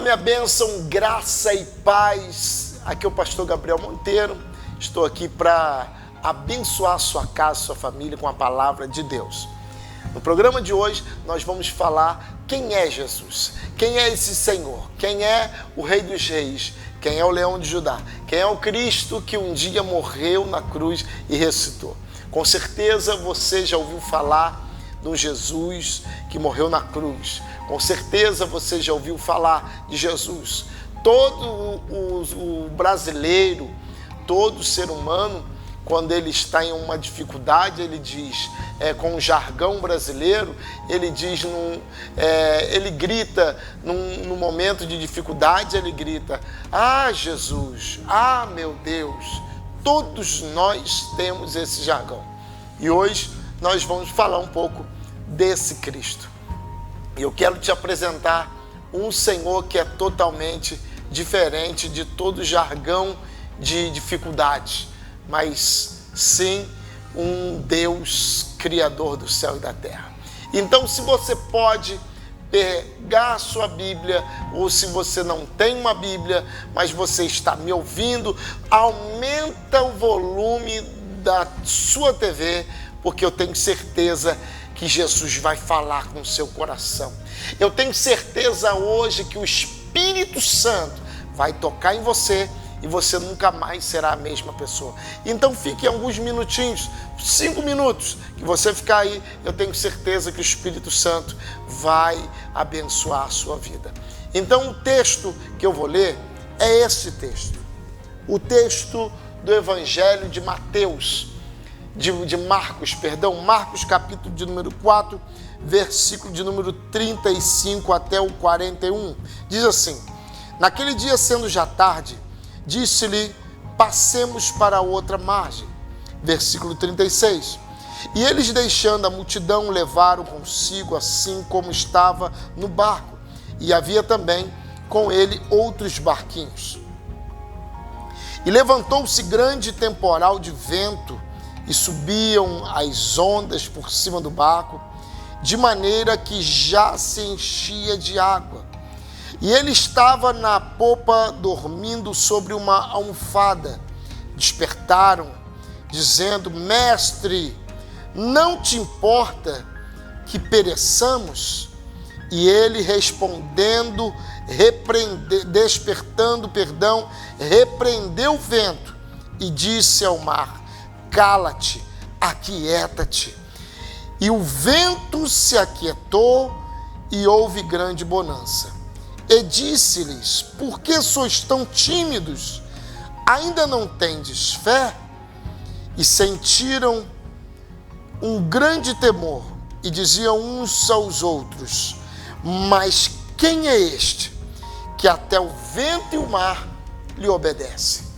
Olá, minha bênção, graça e paz. Aqui é o pastor Gabriel Monteiro. Estou aqui para abençoar sua casa, sua família com a palavra de Deus. No programa de hoje, nós vamos falar quem é Jesus, quem é esse Senhor, quem é o Rei dos Reis, quem é o Leão de Judá, quem é o Cristo que um dia morreu na cruz e ressuscitou. Com certeza você já ouviu falar do Jesus que morreu na cruz. Com certeza você já ouviu falar de Jesus. Todo o brasileiro, todo ser humano, quando ele está em uma dificuldade, ele diz, com o jargão brasileiro, ele diz, ele grita, num momento de dificuldade, ele grita, ah, Jesus, ah, meu Deus. Todos nós temos esse jargão. E hoje nós vamos falar um pouco desse Cristo. E eu quero te apresentar um Senhor que é totalmente diferente de todo jargão de dificuldade, mas sim um Deus criador do céu e da terra. Então, se você pode pegar a sua Bíblia, ou se você não tem uma Bíblia, mas você está me ouvindo, aumenta o volume da sua TV, porque eu tenho certeza que Jesus vai falar com o seu coração. Eu tenho certeza hoje que o Espírito Santo vai tocar em você e você nunca mais será a mesma pessoa. Então fique alguns minutinhos, 5 minutos, que você ficar aí, eu tenho certeza que o Espírito Santo vai abençoar a sua vida. Então o texto que eu vou ler é esse texto. O texto do Evangelho de Mateus, de Marcos, Marcos capítulo de número 4, versículo de número 35 até o 41. Diz assim: naquele dia, sendo já tarde, disse-lhe, passemos para a outra margem. Versículo 36. E eles, deixando a multidão, levaram consigo assim como estava no barco, e havia também com ele outros barquinhos. E levantou-se grande temporal de vento, e subiam as ondas por cima do barco, de maneira que já se enchia de água. E ele estava na popa, dormindo sobre uma almofada. Despertaram, dizendo, mestre, não te importa que pereçamos? E ele respondendo, repreendeu o vento e disse ao mar, cala-te, aquieta-te. E o vento se aquietou e houve grande bonança. E disse-lhes, por que sois tão tímidos? Ainda não tendes fé? E sentiram um grande temor e diziam uns aos outros, mas quem é este que até o vento e o mar lhe obedecem?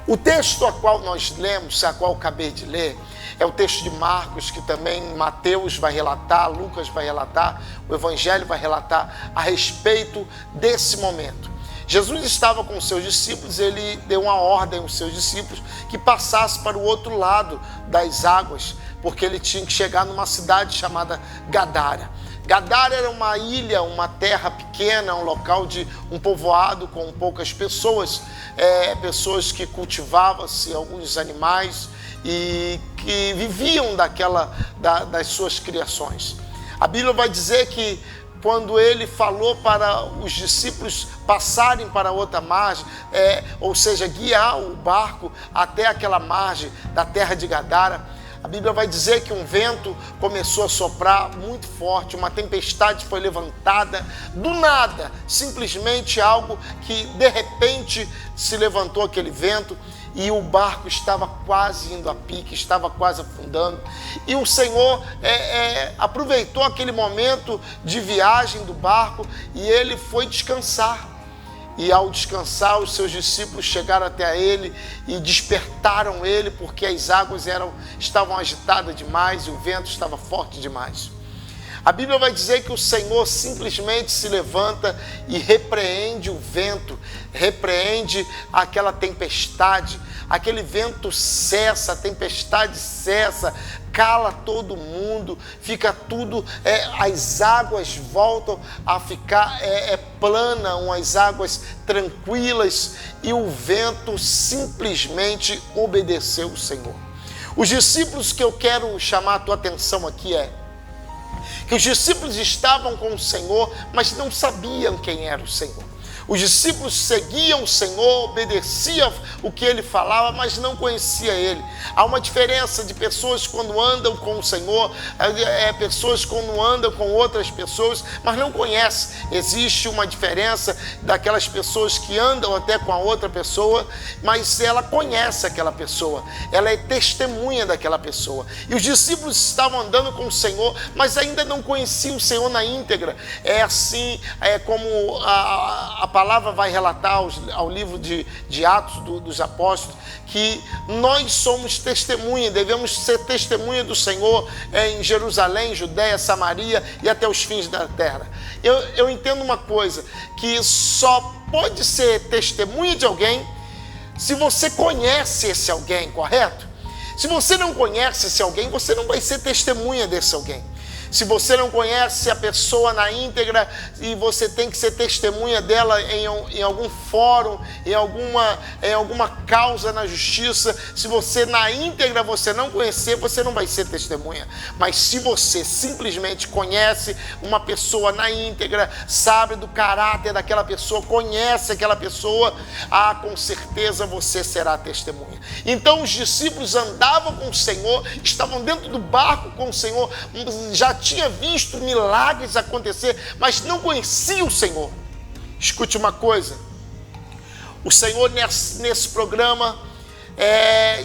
O texto a qual nós lemos, a qual eu acabei de ler, é o texto de Marcos, que também Mateus vai relatar, Lucas vai relatar, o Evangelho vai relatar a respeito desse momento. Jesus estava com os seus discípulos, ele deu uma ordem aos seus discípulos que passassem para o outro lado das águas, porque ele tinha que chegar numa cidade chamada Gadara. Gadara era uma ilha, uma terra pequena, um local de um povoado com poucas pessoas, pessoas que cultivavam-se alguns animais e que viviam das suas criações. A Bíblia vai dizer que quando ele falou para os discípulos passarem para a outra margem, ou seja, guiar o barco até aquela margem da terra de Gadara, a Bíblia vai dizer que um vento começou a soprar muito forte, uma tempestade foi levantada, do nada, simplesmente algo que de repente se levantou aquele vento e o barco estava quase indo a pique, estava quase afundando. E o Senhor aproveitou aquele momento de viagem do barco e ele foi descansar. E ao descansar, os seus discípulos chegaram até ele e despertaram ele, porque as águas estavam agitadas demais e o vento estava forte demais. A Bíblia vai dizer que o Senhor simplesmente se levanta e repreende o vento, repreende aquela tempestade, aquele vento cessa, a tempestade cessa, cala todo mundo, fica tudo, as águas voltam a ficar plana, as águas tranquilas, e o vento simplesmente obedeceu o Senhor. Os discípulos, que eu quero chamar a tua atenção aqui, que os discípulos estavam com o Senhor, mas não sabiam quem era o Senhor. Os discípulos seguiam o Senhor, obedeciam o que Ele falava, mas não conhecia Ele. Há uma diferença de pessoas quando andam com o Senhor, pessoas quando andam com outras pessoas, mas não conhecem. Existe uma diferença daquelas pessoas que andam até com a outra pessoa, mas ela conhece aquela pessoa, ela é testemunha daquela pessoa. E os discípulos estavam andando com o Senhor, mas ainda não conheciam o Senhor na íntegra. É assim, como a palavra vai relatar ao livro de Atos dos Apóstolos, que nós somos testemunha, devemos ser testemunha do Senhor em Jerusalém, Judéia, Samaria e até os fins da terra. Eu entendo uma coisa, que só pode ser testemunha de alguém se você conhece esse alguém, correto? Se você não conhece esse alguém, você não vai ser testemunha desse alguém. Se você não conhece a pessoa na íntegra e você tem que ser testemunha dela em algum fórum, em alguma causa na justiça, se você na íntegra você não conhecer, você não vai ser testemunha. Mas se você simplesmente conhece uma pessoa na íntegra, sabe do caráter daquela pessoa, conhece aquela pessoa, com certeza você será testemunha. Então os discípulos andavam com o Senhor, estavam dentro do barco com o Senhor, já tinha visto milagres acontecer, mas não conhecia o Senhor. Escute uma coisa, o Senhor nesse programa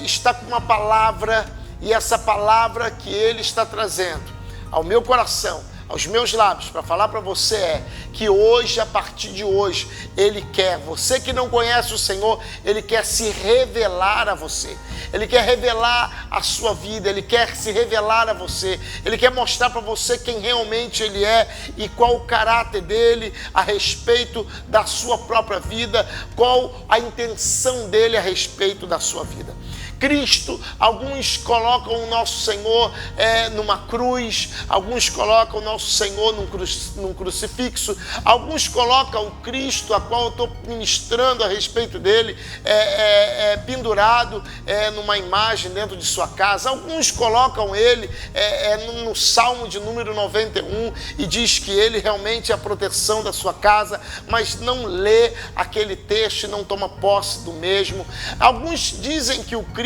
está com uma palavra, e essa palavra que Ele está trazendo ao meu coração, aos meus lábios, para falar para você que hoje, a partir de hoje, Ele quer, você que não conhece o Senhor, Ele quer se revelar a você, Ele quer revelar a sua vida, Ele quer se revelar a você, Ele quer mostrar para você quem realmente Ele é e qual o caráter dEle a respeito da sua própria vida, qual a intenção dEle a respeito da sua vida. Cristo, alguns colocam o nosso Senhor numa cruz, alguns colocam o nosso Senhor num crucifixo, alguns colocam o Cristo, a qual eu estou ministrando a respeito dele, pendurado numa imagem dentro de sua casa. Alguns colocam ele no Salmo de número 91 e diz que ele realmente é a proteção da sua casa, mas não lê aquele texto e não toma posse do mesmo. Alguns dizem que o Cristo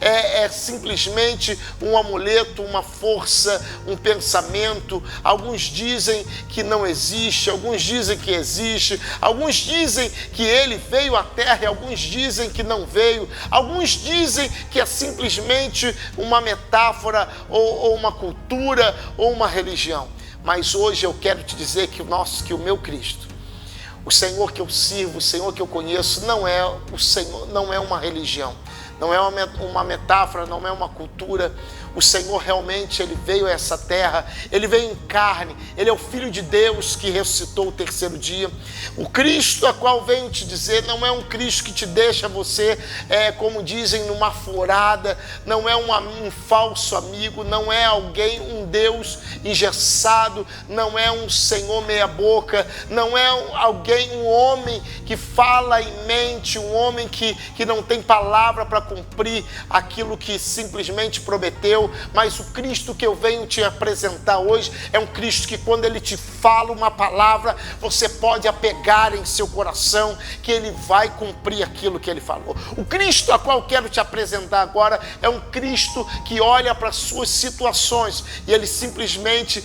é simplesmente um amuleto, uma força, um pensamento. Alguns dizem que não existe, alguns dizem que existe, alguns dizem que ele veio à terra e alguns dizem que não veio, alguns dizem que é simplesmente uma metáfora ou uma cultura ou uma religião. Mas hoje eu quero te dizer que o meu Cristo, o Senhor que eu sirvo, o Senhor que eu conheço, não é o Senhor, não é uma religião, não é uma metáfora, não é uma cultura. O Senhor realmente, Ele veio a essa terra, Ele veio em carne, Ele é o Filho de Deus que ressuscitou o terceiro dia. O Cristo a qual venho te dizer não é um Cristo que te deixa você, como dizem, numa furada, não é um falso amigo, não é alguém, um Deus engessado, não é um Senhor meia boca, não é alguém, um homem que fala e mente, um homem que não tem palavra para cumprir aquilo que simplesmente prometeu. Mas o Cristo que eu venho te apresentar hoje é um Cristo que quando Ele te fala uma palavra, você pode apegar em seu coração que Ele vai cumprir aquilo que Ele falou. O Cristo a qual eu quero te apresentar agora é um Cristo que olha para as suas situações e Ele simplesmente,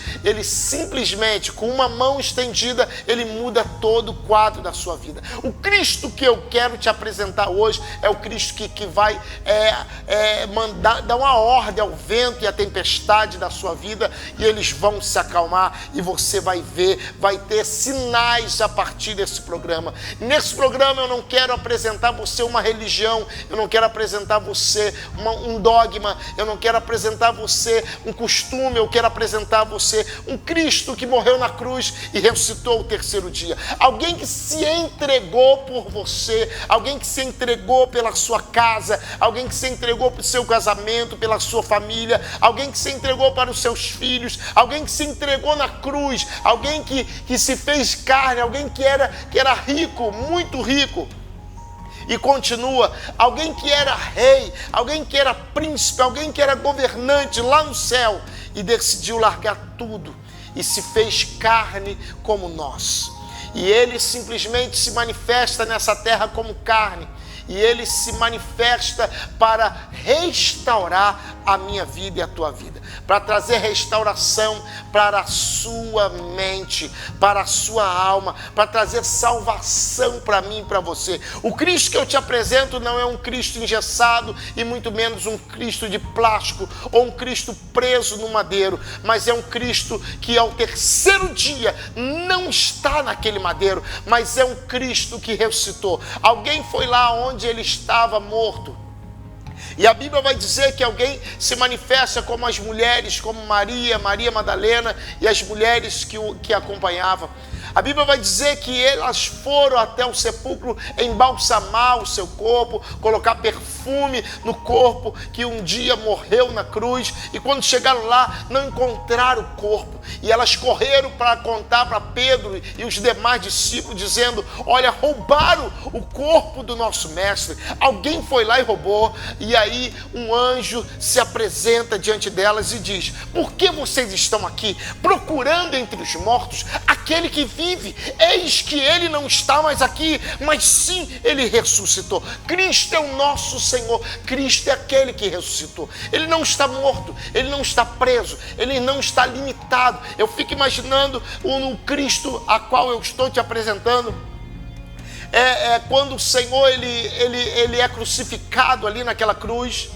com uma mão estendida, Ele muda todo o quadro da sua vida. O Cristo que eu quero te apresentar hoje é o Cristo que vai vai dar uma ordem ao vento e à tempestade da sua vida, e eles vão se acalmar, e você vai ver, vai ter sinais a partir desse programa. Nesse programa eu não quero apresentar você uma religião, eu não quero apresentar você um dogma, eu não quero apresentar você um costume, eu quero apresentar você um Cristo que morreu na cruz e ressuscitou o terceiro dia. Alguém que se entregou por você, alguém que se entregou pela sua casa, alguém que se entregou pelo seu casamento, pela sua família, alguém que se entregou para os seus filhos, alguém que se entregou na cruz, alguém que se fez carne, alguém que era rico, muito rico, e continua, alguém que era rei, alguém que era príncipe, alguém que era governante lá no céu, e decidiu largar tudo, e se fez carne como nós. E ele simplesmente se manifesta nessa terra como carne, e ele se manifesta para restaurar a minha vida e a tua vida, para trazer restauração para a sua mente, para a sua alma, para trazer salvação para mim e para você. O Cristo que eu te apresento não é um Cristo engessado e muito menos um Cristo de plástico ou um Cristo preso no madeiro, mas é um Cristo que ao terceiro dia não está naquele madeiro, mas é um Cristo que ressuscitou. Alguém foi lá onde ele estava morto. E a Bíblia vai dizer que alguém se manifesta como as mulheres, como Maria Madalena e as mulheres que acompanhavam. A Bíblia vai dizer que elas foram até o sepulcro embalsamar o seu corpo, colocar perfume no corpo que um dia morreu na cruz, e quando chegaram lá não encontraram o corpo, e elas correram para contar para Pedro e os demais discípulos, dizendo: olha, roubaram o corpo do nosso mestre, alguém foi lá e roubou. E aí um anjo se apresenta diante delas e diz: por que vocês estão aqui procurando entre os mortos aquele que vive? Eis que ele não está mais aqui, mas sim ele ressuscitou. Cristo é o nosso Senhor, Cristo é aquele que ressuscitou. Ele não está morto, ele não está preso, ele não está limitado. Eu fico imaginando o Cristo a qual eu estou te apresentando. Quando o Senhor ele é crucificado ali naquela cruz,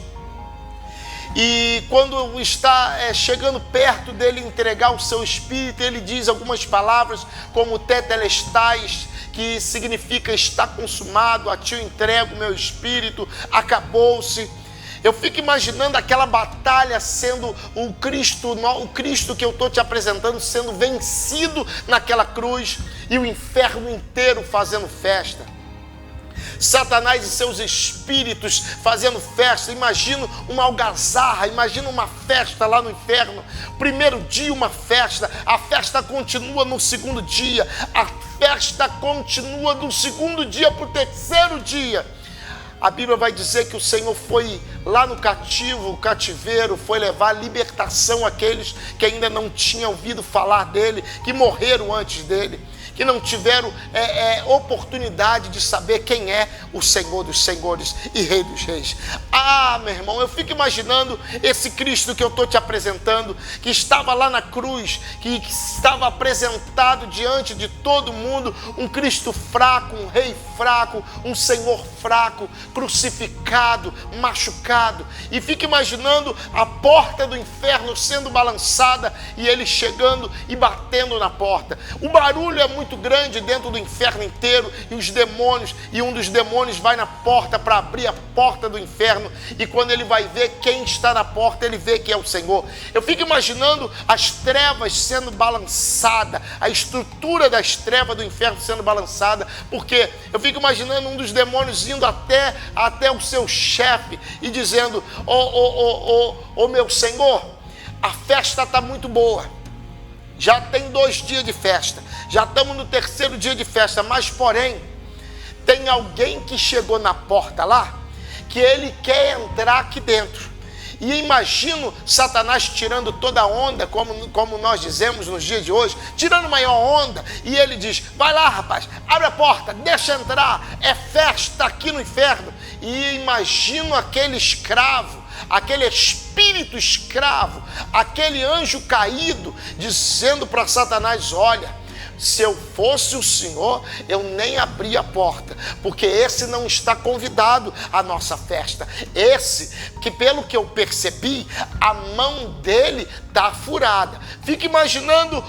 e quando está chegando perto dele entregar o seu espírito, ele diz algumas palavras como tetelestais, que significa está consumado, a ti eu entrego o meu espírito, acabou-se. Eu fico imaginando aquela batalha sendo o Cristo que eu estou te apresentando sendo vencido naquela cruz, e o inferno inteiro fazendo festa. Satanás e seus espíritos fazendo festa. Imagina uma algazarra, imagina uma festa lá no inferno. Primeiro dia uma festa, a festa continua no segundo dia, a festa continua do segundo dia para o terceiro dia. A Bíblia vai dizer que o Senhor foi lá no cativeiro, foi levar libertação àqueles que ainda não tinham ouvido falar dele, que morreram antes dele, que não tiveram oportunidade de saber quem é o Senhor dos Senhores e Rei dos Reis. Ah, meu irmão, eu fico imaginando esse Cristo que eu estou te apresentando, que estava lá na cruz, que estava apresentado diante de todo mundo, um Cristo fraco, um Rei fraco, um Senhor fraco, crucificado, machucado. E fico imaginando a porta do inferno sendo balançada e ele chegando e batendo na porta. O barulho é muito grande dentro do inferno inteiro, e os demônios, e um dos demônios vai na porta para abrir a porta do inferno, e quando ele vai ver quem está na porta, ele vê que é o Senhor. Eu fico imaginando as trevas sendo balançadas, a estrutura das trevas do inferno sendo balançada, porque eu fico imaginando um dos demônios indo até o seu chefe e dizendo: ô meu Senhor, a festa está muito boa, já tem 2 dias de festa, já estamos no terceiro dia de festa, mas porém, tem alguém que chegou na porta lá, que ele quer entrar aqui dentro. E imagino Satanás tirando toda a onda, como nós dizemos nos dias de hoje, tirando maior onda, e ele diz: vai lá, rapaz, abre a porta, deixa entrar, é festa aqui no inferno. E imagino aquele escravo, aquele espírito escravo, aquele anjo caído, dizendo para Satanás: olha, se eu fosse o Senhor, eu nem abria a porta, porque esse não está convidado à nossa festa. Esse, que pelo que eu percebi, a mão dele está furada. Fica imaginando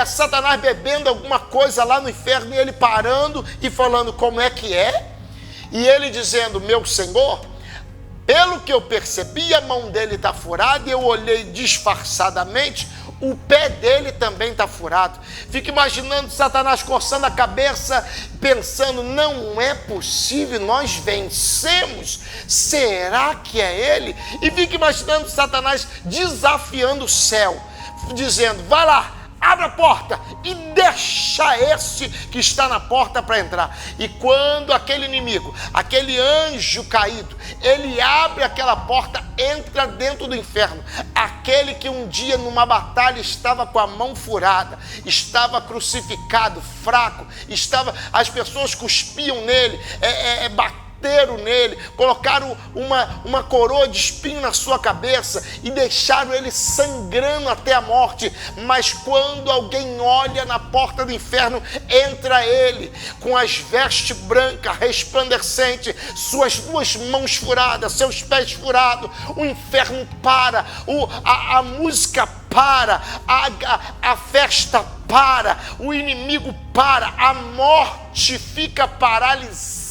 Satanás bebendo alguma coisa lá no inferno e ele parando e falando como é que é. E ele dizendo, meu Senhor, pelo que eu percebi, a mão dele está furada, e eu olhei disfarçadamente, o pé dele também está furado. Fica imaginando Satanás coçando a cabeça, pensando, não é possível, nós vencemos, será que é ele? E fica imaginando Satanás desafiando o céu, dizendo, vai lá, abre a porta e deixa esse que está na porta para entrar. E quando aquele inimigo, aquele anjo caído, ele abre aquela porta, entra dentro do inferno. Aquele que um dia numa batalha estava com a mão furada, estava crucificado, fraco, as pessoas cuspiam nele, bateram nele, colocaram uma coroa de espinho na sua cabeça e deixaram ele sangrando até a morte. Mas quando alguém olha na porta do inferno, entra ele com as vestes brancas, resplandecentes, suas duas mãos furadas, seus pés furados. O inferno para, a música para, a festa para, o inimigo para, a morte fica paralisada.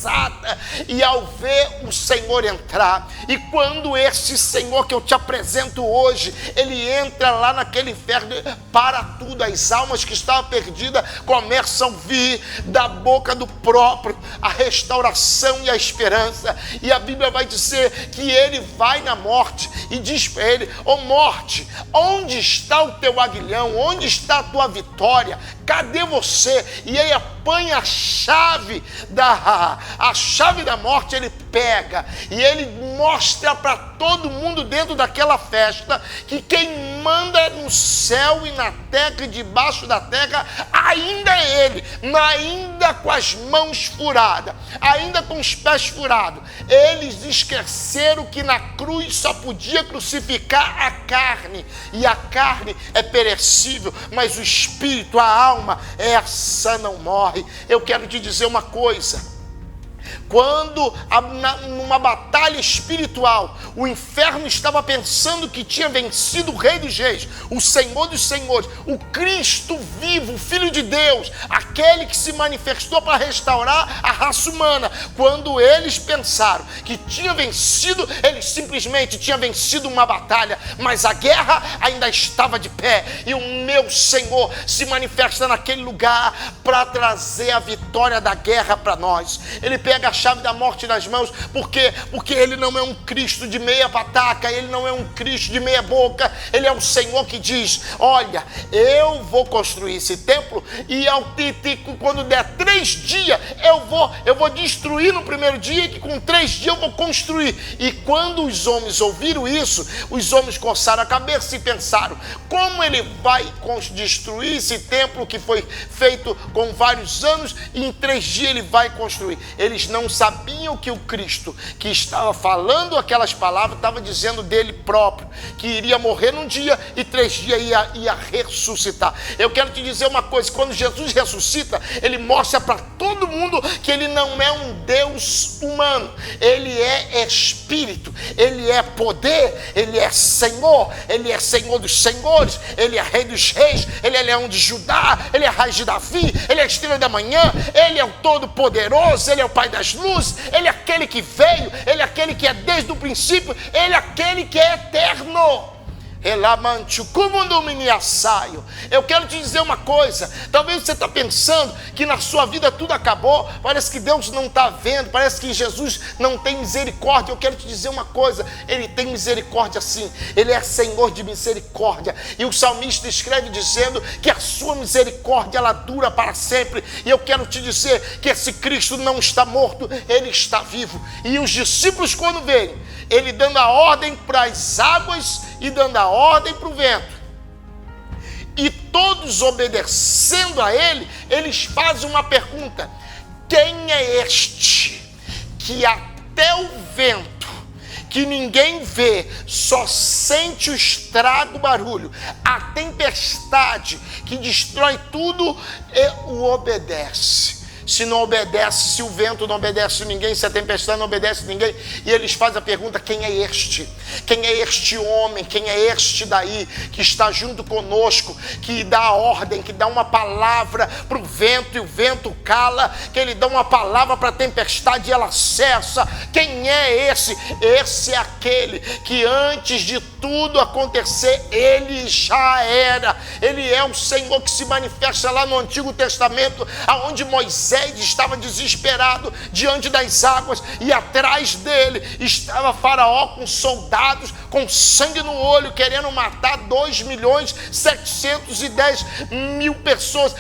E ao ver o Senhor entrar, e quando esse Senhor que eu te apresento hoje, ele entra lá naquele inferno, para tudo, as almas que estavam perdidas começam a vir da boca do próprio a restauração e a esperança. E a Bíblia vai dizer que ele vai na morte e diz para ele, ô morte, onde está o teu aguilhão? Onde está a tua vitória? Cadê você? E ele apanha a chave da morte, ele pega e ele mostra para todo mundo dentro daquela festa que quem manda no céu e na terra e debaixo da terra ainda é ele, ainda com as mãos furadas, ainda com os pés furados. Eles esqueceram que na cruz só podia crucificar a carne, e a carne é perecível, mas o espírito, a alma, essa não morre. Eu quero te dizer uma coisa. Quando numa batalha espiritual o inferno estava pensando que tinha vencido o Rei dos Reis, o Senhor dos Senhores, o Cristo vivo, o Filho de Deus, aquele que se manifestou para restaurar a raça humana, quando eles pensaram que tinha vencido, eles simplesmente tinham vencido uma batalha, mas a guerra ainda estava de pé, e o meu Senhor se manifesta naquele lugar para trazer a vitória da guerra para nós. Ele pega a chave da morte nas mãos. Por quê? Porque ele não é um Cristo de meia pataca, ele não é um Cristo de meia boca, ele é um Senhor que diz, olha, eu vou construir esse templo e quando der 3 dias, eu vou destruir no primeiro dia, e que com 3 dias eu vou construir. E quando os homens ouviram isso, os homens coçaram a cabeça e pensaram, como ele vai destruir esse templo que foi feito com vários anos, e em 3 dias ele vai construir? Eles não sabiam que o Cristo que estava falando aquelas palavras estava dizendo dele próprio, que iria morrer num dia e 3 dias ia ressuscitar. Eu quero te dizer uma coisa, quando Jesus ressuscita, ele mostra para todo mundo que ele não é um Deus humano, ele é Espírito, ele é poder, ele é Senhor dos senhores, ele é Rei dos reis, ele é Leão de Judá, ele é Raiz de Davi, ele é a Estrela da Manhã, ele é o Todo-Poderoso, ele é o Pai das luzes, ele é aquele que veio, ele é aquele que é desde o princípio, ele é aquele que é eterno. Eu quero te dizer uma coisa, talvez você está pensando que na sua vida tudo acabou, parece que Deus não está vendo, parece que Jesus não tem misericórdia. Eu quero te dizer uma coisa, ele tem misericórdia sim, ele é Senhor de misericórdia, e o salmista escreve dizendo que a sua misericórdia ela dura para sempre. E eu quero te dizer que esse Cristo não está morto, ele está vivo. E os discípulos, quando veem ele dando a ordem para as águas e dando a ordem para o vento, e todos obedecendo a ele, eles fazem uma pergunta: quem é este que até o vento, que ninguém vê, só sente o estrago, o barulho, a tempestade que destrói tudo, o obedece. Se não obedece, se o vento não obedece ninguém, se a tempestade não obedece ninguém, e eles fazem a pergunta: quem é este? Quem é este homem? Quem é este daí que está junto conosco, que dá a ordem, que dá uma palavra para o vento e o vento cala, que ele dá uma palavra para a tempestade e ela cessa? Quem é esse? Esse é aquele que antes de tudo acontecer, ele já era. Ele é o Senhor que se manifesta lá no Antigo Testamento, aonde Moisés estava desesperado diante das águas e atrás dele estava Faraó com soldados com sangue no olho, querendo matar 2.710.000 pessoas.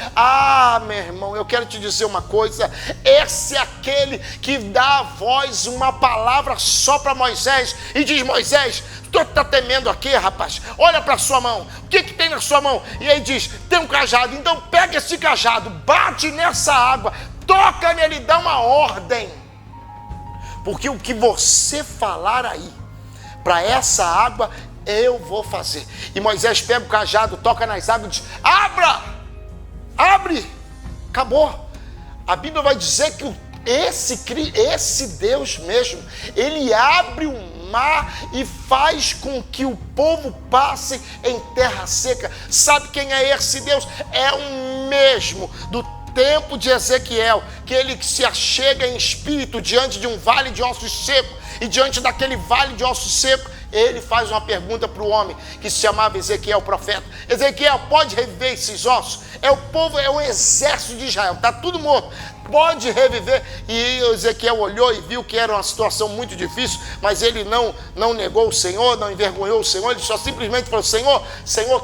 Meu irmão, eu quero te dizer uma coisa: esse é aquele que dá a voz, uma palavra só para Moisés e diz: Moisés, tu está temendo aqui, rapaz? Olha para a sua mão, o que tem na sua mão? E aí diz: tem um cajado. Então pega esse cajado, bate nessa água, toca nele, dá uma ordem, porque o que você falar aí para essa água, eu vou fazer. E Moisés pega o cajado, toca nas águas e diz: abre, acabou. A Bíblia vai dizer que esse Deus mesmo, ele abre o mar e faz com que o povo passe em terra seca. Sabe quem é esse Deus? É o mesmo do tempo de Ezequiel, que ele se achega em espírito diante de um vale de ossos secos, e diante daquele vale de ossos secos, ele faz uma pergunta para o homem que se chamava Ezequiel, o profeta: Ezequiel, pode reviver esses ossos? É o povo, é o exército de Israel, está tudo morto, pode reviver? E Ezequiel olhou e viu que era uma situação muito difícil, mas ele não negou o Senhor, não envergonhou o Senhor, ele só simplesmente falou: Senhor,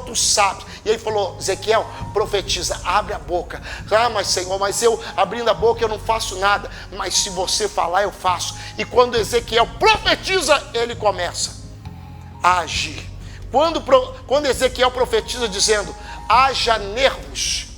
tu sabes. E ele falou: Ezequiel, profetiza, abre a boca. Mas Senhor, mas eu abrindo a boca eu não faço nada, mas se você falar eu faço. E quando Ezequiel profetiza, ele começa a agir. Quando Ezequiel profetiza dizendo: haja nervos,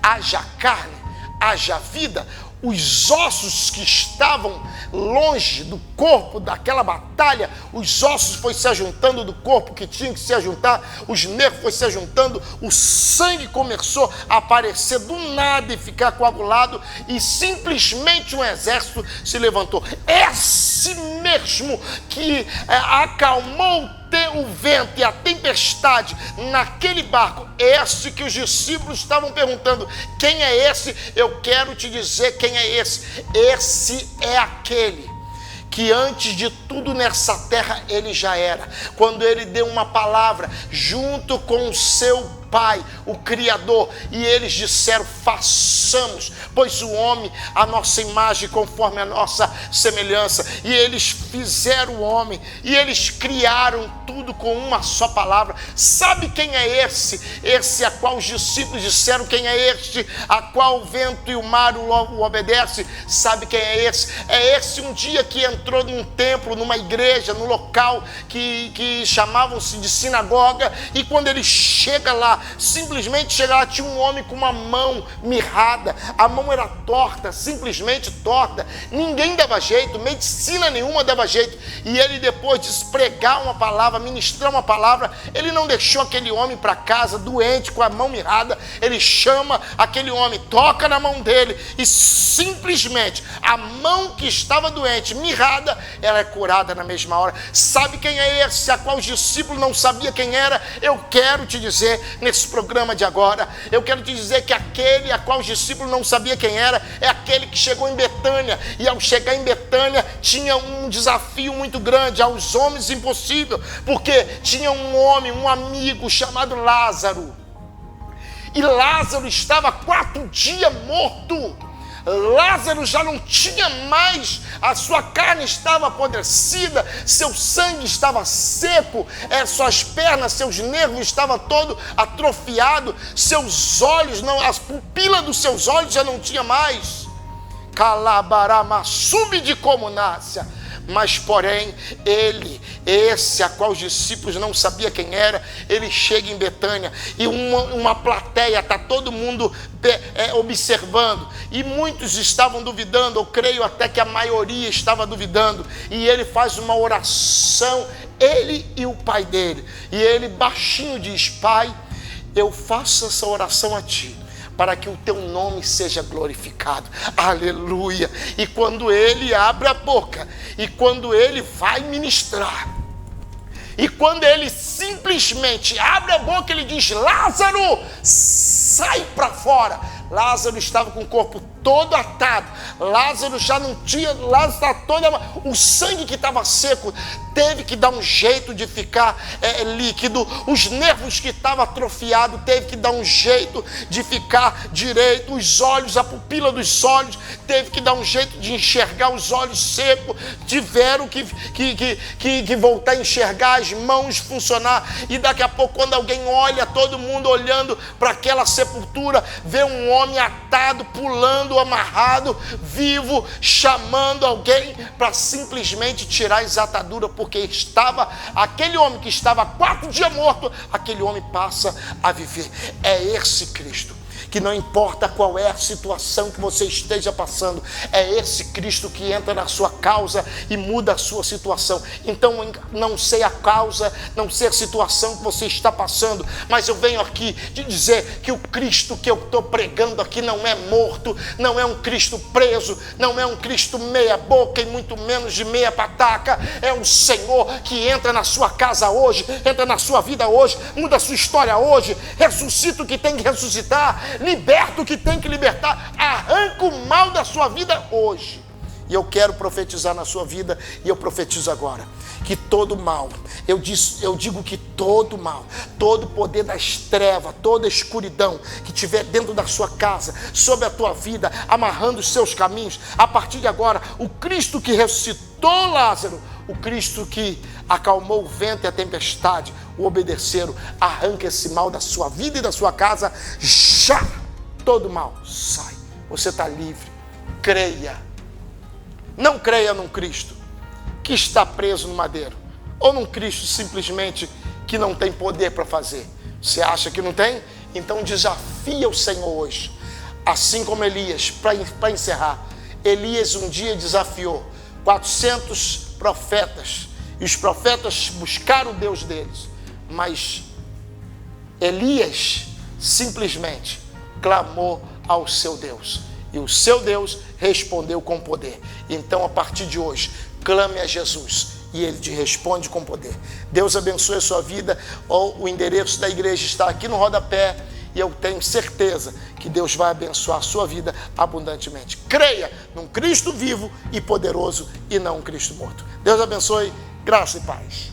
haja carne, haja vida, os ossos que estavam longe do corpo daquela batalha, os ossos foi se ajuntando do corpo que tinha que se ajuntar, os nervos foi se ajuntando, o sangue começou a aparecer do nada e ficar coagulado, e simplesmente um exército se levantou. Esse mesmo que acalmou o vento e a tempestade naquele barco, esse que os discípulos estavam perguntando: quem é esse? Eu quero te dizer quem é esse. Esse é aquele que antes de tudo nessa terra ele já era. Quando ele deu uma palavra junto com o seu Pai, o Criador, e eles disseram: façamos, pois o homem a nossa imagem, conforme a nossa semelhança. E eles fizeram o homem, e eles criaram tudo com uma só palavra. Sabe quem é esse? Esse a qual os discípulos disseram: quem é este a qual o vento e o mar o obedecem? Sabe quem é esse? É esse um dia que entrou num templo, numa igreja, num local que chamavam-se de sinagoga, e quando ele chega lá, simplesmente chega lá, tinha um homem com uma mão mirrada, a mão era torta, simplesmente torta, ninguém dava jeito, medicina nenhuma dava jeito. E ele, depois de pregar uma palavra, ministrar uma palavra, ele não deixou aquele homem para casa doente, com a mão mirrada. Ele chama aquele homem, toca na mão dele, e simplesmente a mão que estava doente, mirrada, ela é curada na mesma hora. Sabe quem é esse a qual os discípulos não sabiam quem era? Eu quero te dizer nesse programa de agora, eu quero te dizer que aquele a qual os discípulos não sabiam quem era, é aquele que chegou em Betânia, e ao chegar em Betânia tinha um desafio muito grande aos homens impossível, porque tinha um homem, um amigo chamado Lázaro, e Lázaro estava 4 dias morto. Lázaro já não tinha mais, a sua carne estava apodrecida, seu sangue estava seco, suas pernas, seus nervos estavam todos atrofiados, seus olhos, as pupilas dos seus olhos já não tinha mais. Calabarama, sube de comunácia. mas porém esse a qual os discípulos não sabiam quem era, ele chega em Betânia e uma plateia, está todo mundo observando, e muitos estavam duvidando, eu creio até que a maioria estava duvidando, e ele faz uma oração, ele e o pai dele, e ele baixinho diz: Pai, eu faço essa oração a ti, para que o teu nome seja glorificado. Aleluia. E quando ele abre a boca, e quando ele vai ministrar, e quando ele simplesmente abre a boca, ele diz: Lázaro, sai para fora. Lázaro estava com o corpo todo atado, Lázaro já não tinha, Lázaro está toda, o sangue que estava seco teve que dar um jeito de ficar líquido, os nervos que estavam atrofiados teve que dar um jeito de ficar direito, os olhos, a pupila dos olhos teve que dar um jeito de enxergar, os olhos secos tiveram que voltar a enxergar, as mãos funcionar, e daqui a pouco, quando alguém olha, todo mundo olhando para aquela sepultura, vê um homem atado, pulando, amarrado, vivo, chamando alguém para simplesmente tirar as ataduras, porque estava, aquele homem que estava há 4 dias morto, aquele homem passa a viver. É esse Cristo, que não importa qual é a situação que você esteja passando, é esse Cristo que entra na sua causa e muda a sua situação. Então, não sei a causa, não sei a situação que você está passando, mas eu venho aqui de dizer que o Cristo que eu estou pregando aqui não é morto, não é um Cristo preso, não é um Cristo meia boca e muito menos de meia pataca, é um Senhor que entra na sua casa hoje, entra na sua vida hoje, muda a sua história hoje, ressuscita o que tem que ressuscitar, liberta o que tem que libertar, arranca o mal da sua vida hoje. E eu quero profetizar na sua vida, e eu profetizo agora, que todo mal, eu digo que todo mal, todo poder das trevas, toda escuridão que tiver dentro da sua casa, sobre a tua vida, amarrando os seus caminhos, a partir de agora, o Cristo que ressuscitou Lázaro, o Cristo que acalmou o vento e a tempestade, o obedeceram, arranca esse mal da sua vida e da sua casa, já, todo mal, sai, você está livre, creia, não creia num Cristo que está preso no madeiro, ou num Cristo simplesmente que não tem poder para fazer. Você acha que não tem? Então desafia o Senhor hoje, assim como Elias, para encerrar, Elias um dia desafiou 400 profetas, e os profetas buscaram o Deus deles, mas Elias simplesmente clamou ao seu Deus, e o seu Deus respondeu com poder. Então, a partir de hoje, clame a Jesus e Ele te responde com poder. Deus abençoe a sua vida. O endereço da igreja está aqui no rodapé, e eu tenho certeza que Deus vai abençoar a sua vida abundantemente. Creia num Cristo vivo e poderoso, e não um Cristo morto. Deus abençoe, graça e paz.